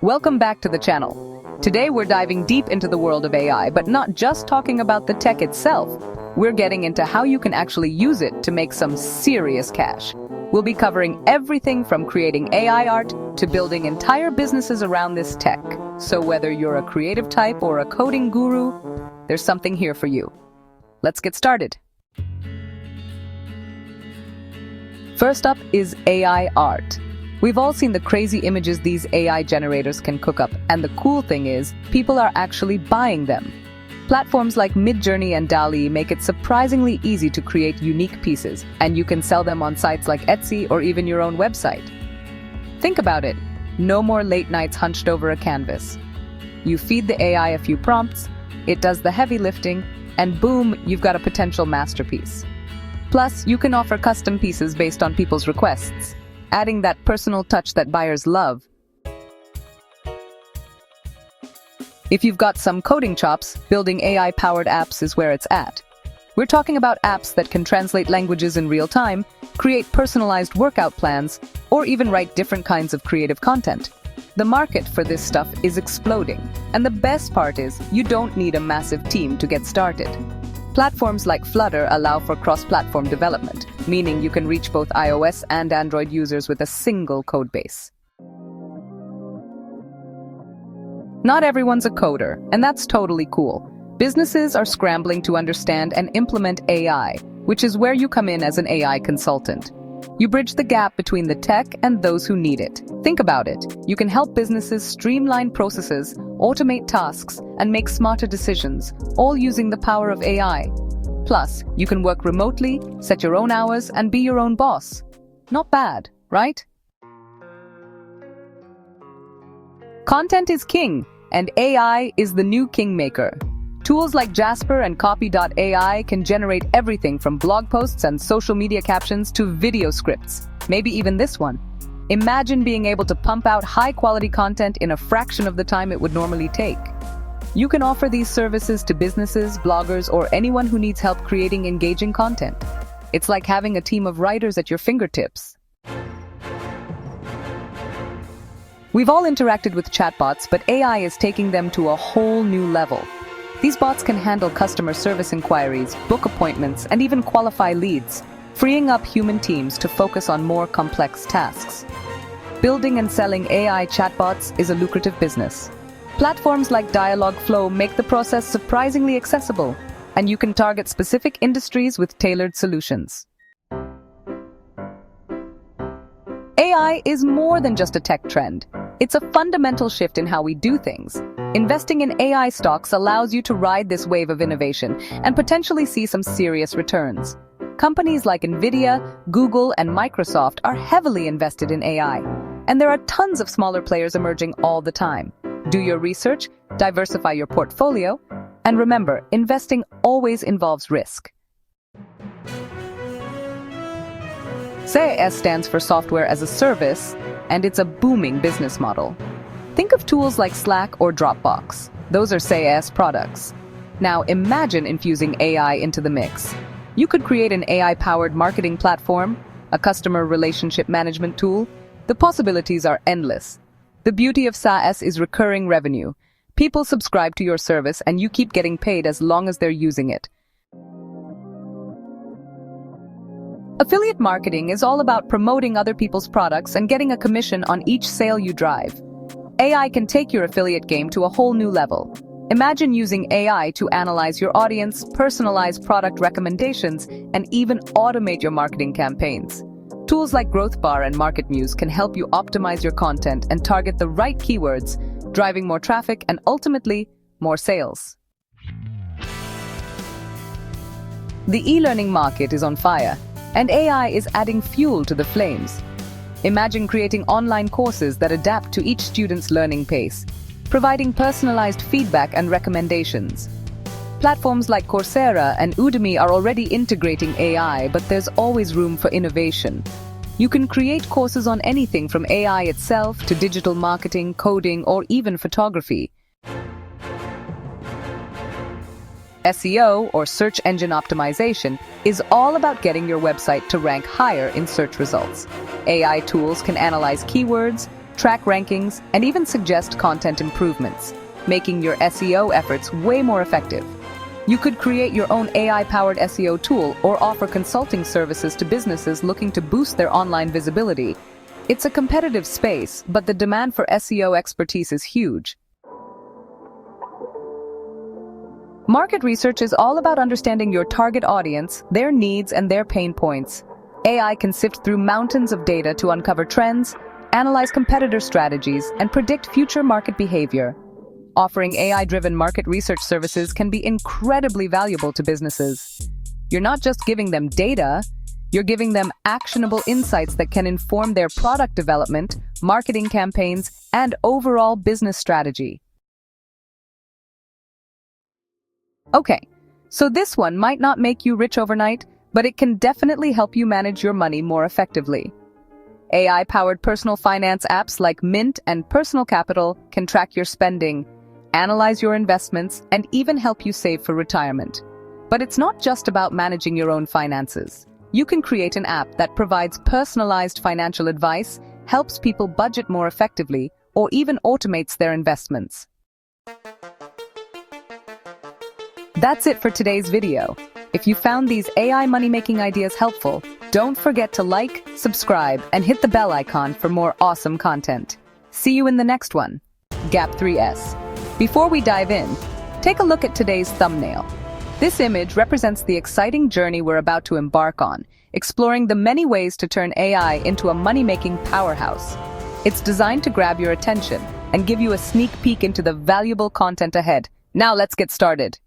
Welcome back to the channel. Today we're diving deep into the world of AI, but not just talking about the tech itself. We're getting into how you can actually use it to make some serious cash. We'll be covering everything from creating AI art to building entire businesses around this tech. So whether you're a creative type or a coding guru, there's something here for you. Let's get started. First up is AI art. We've all seen the crazy images these AI generators can cook up, and the cool thing is, people are actually buying them. Platforms like Midjourney and DALL-E make it surprisingly easy to create unique pieces, and you can sell them on sites like Etsy or even your own website. Think about it. No more late nights hunched over a canvas. You feed the AI a few prompts, it does the heavy lifting, and boom, you've got a potential masterpiece. Plus, you can offer custom pieces based on people's requests, adding that personal touch that buyers love. If you've got some coding chops, building AI-powered apps is where it's at. We're talking about apps that can translate languages in real time, create personalized workout plans, or even write different kinds of creative content. The market for this stuff is exploding, and the best part is, you don't need a massive team to get started. Platforms like Flutter allow for cross-platform development, meaning you can reach both iOS and Android users with a single codebase. Not everyone's a coder, and that's totally cool. Businesses are scrambling to understand and implement AI, which is where you come in as an AI consultant. You bridge the gap between the tech and those who need it. Think about it. You can help businesses streamline processes, automate tasks, and make smarter decisions, all using the power of AI. Plus, you can work remotely, set your own hours, and be your own boss. Not bad, right? Content is king, and AI is the new kingmaker. Tools like Jasper and Copy.ai can generate everything from blog posts and social media captions to video scripts, maybe even this one. Imagine being able to pump out high-quality content in a fraction of the time it would normally take. You can offer these services to businesses, bloggers, or anyone who needs help creating engaging content. It's like having a team of writers at your fingertips. We've all interacted with chatbots, but AI is taking them to a whole new level. These bots can handle customer service inquiries, book appointments, and even qualify leads, freeing up human teams to focus on more complex tasks. Building and selling AI chatbots is a lucrative business. Platforms like Dialogflow make the process surprisingly accessible, and you can target specific industries with tailored solutions. AI is more than just a tech trend. It's a fundamental shift in how we do things. Investing in AI stocks allows you to ride this wave of innovation and potentially see some serious returns. Companies like Nvidia, Google, and Microsoft are heavily invested in AI, and there are tons of smaller players emerging all the time. Do your research, diversify your portfolio, and remember, investing always involves risk. SaaS stands for Software as a Service, and it's a booming business model. Think of tools like Slack or Dropbox. Those are SaaS products. Now imagine infusing AI into the mix. You could create an AI-powered marketing platform, a customer relationship management tool. The possibilities are endless. The beauty of SaaS is recurring revenue. People subscribe to your service and you keep getting paid as long as they're using it. Affiliate marketing is all about promoting other people's products and getting a commission on each sale you drive. AI can take your affiliate game to a whole new level. Imagine using AI to analyze your audience, personalize product recommendations, and even automate your marketing campaigns. Tools like GrowthBar and MarketMuse can help you optimize your content and target the right keywords, driving more traffic and ultimately, more sales. The e-learning market is on fire, and AI is adding fuel to the flames. Imagine creating online courses that adapt to each student's learning pace, providing personalized feedback and recommendations. Platforms like Coursera and Udemy are already integrating AI, but there's always room for innovation. You can create courses on anything from AI itself to digital marketing, coding, or even photography. SEO, or search engine optimization, is all about getting your website to rank higher in search results. AI tools can analyze keywords, track rankings, and even suggest content improvements, making your SEO efforts way more effective. You could create your own AI-powered SEO tool or offer consulting services to businesses looking to boost their online visibility. It's a competitive space, but the demand for SEO expertise is huge. Market research is all about understanding your target audience, their needs, and their pain points. AI can sift through mountains of data to uncover trends, analyze competitor strategies, and predict future market behavior. Offering AI-driven market research services can be incredibly valuable to businesses. You're not just giving them data, you're giving them actionable insights that can inform their product development, marketing campaigns, and overall business strategy. Okay, so this one might not make you rich overnight, but it can definitely help you manage your money more effectively. AI-powered personal finance apps like Mint and Personal Capital can track your spending, analyze your investments, and even help you save for retirement. But it's not just about managing your own finances. You can create an app that provides personalized financial advice, helps people budget more effectively, or even automates their investments. That's it for today's video. If you found these AI money-making ideas helpful, don't forget to like, subscribe, and hit the bell icon for more awesome content. See you in the next one. GAP3S. Before we dive in, take a look at today's thumbnail. This image represents the exciting journey we're about to embark on, exploring the many ways to turn AI into a money-making powerhouse. It's designed to grab your attention and give you a sneak peek into the valuable content ahead. Now let's get started.